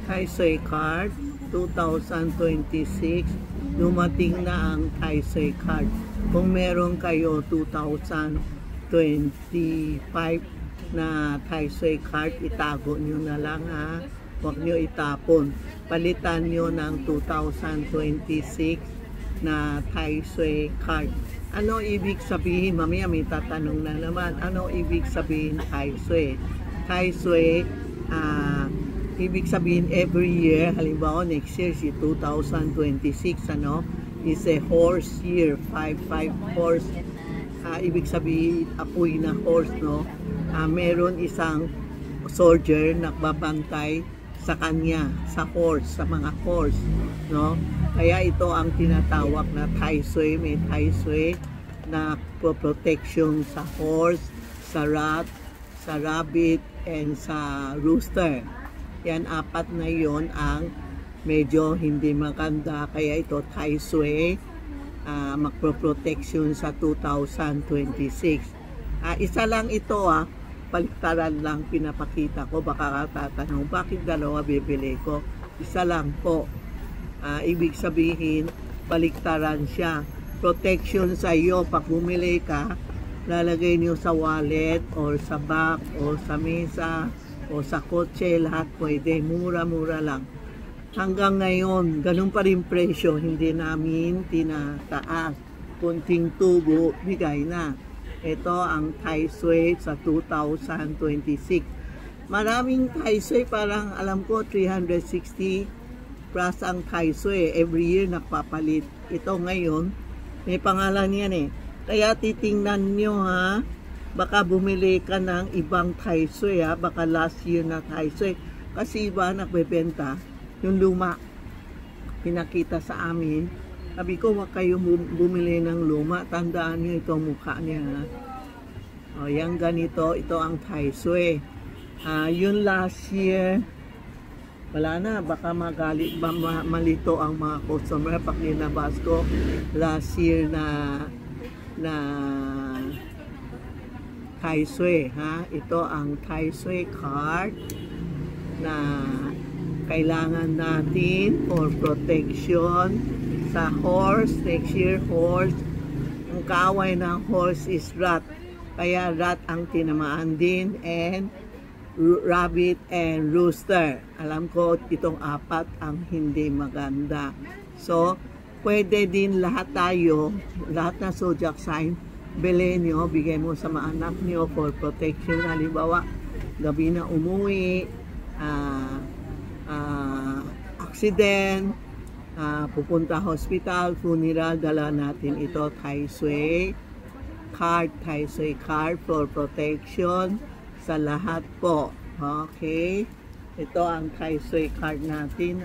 Tai Sui card 2026. Dumating na ang Tai Sui card. Kung meron kayo 2025 na Tai Sui card, itago nyo na lang ha. Huwag nyo itapon. Palitan nyo ng 2026 na Tai Sui card. Ano ibig sabihin? Mamaya may tatanong na naman. Ano ibig sabihin Tai Sui? Tai Sui, ibig sabihin every year, halimbawa next year si 2026, is a horse year, 5 horse. Ibig sabihin apoy na horse, meron isang soldier na babantay sa kanya, sa horse, sa mga horse, Kaya ito ang tinatawag na Tai Sui. May Tai Sui na protection sa horse, sa rat, sa rabbit, and sa rooster. Yan, apat na yon ang medyo hindi maganda. Kaya ito Tai Sui, magpo-protection sa 2026. Isa lang ito, paliktaran lang pinapakita ko. Baka tatanong, bakit dalawa bibili ko? Isa lang po. Ibig sabihin, paliktaran siya. Protection sa iyo. Pag bumili ka, lalagay niyo sa wallet or sa bag or sa mesa o sa kotse, lahat pwede. Mura-mura lang. Hanggang ngayon, ganun pa rin presyo. Hindi namin tinataas. Kunting tubo, bigay na. Ito ang Tai Sui sa 2026. Maraming Tai Sui, parang alam ko 360 plus ang Tai Sui. Every year nagpapalit. Ito ngayon, may pangalan yan eh. Kaya titingnan nyo baka bumili ka ng ibang Tai Sui baka last year na Tai Sui. Kasi iba nagbebenta, yung luma, pinakita sa amin. Sabi ko, wag kayo bumili ng luma, tandaan nyo itong mukha niya. O, yan ganito, ito ang Tai Sui. Yun last year, wala na, baka magalit, malito ang mga customer pag linabas ko last year na Tai Sui, ito ang Tai Sui card na kailangan natin for protection sa horse. Next year, horse. Ang kaaway ng horse is rat. Kaya rat ang tinamaan din, and rabbit and rooster. Alam ko itong apat ang hindi maganda. So, pwede din lahat tayo, lahat na zodiac sign, bilhin nyo, bigay mo sa mga anak nyo for protection. Halimbawa, gabi na umuwi, accident, pupunta hospital, funeral, dala natin ito, Tai Sui card, Tai Sui card for protection sa lahat po. Okay? Ito ang Tai Sui card natin.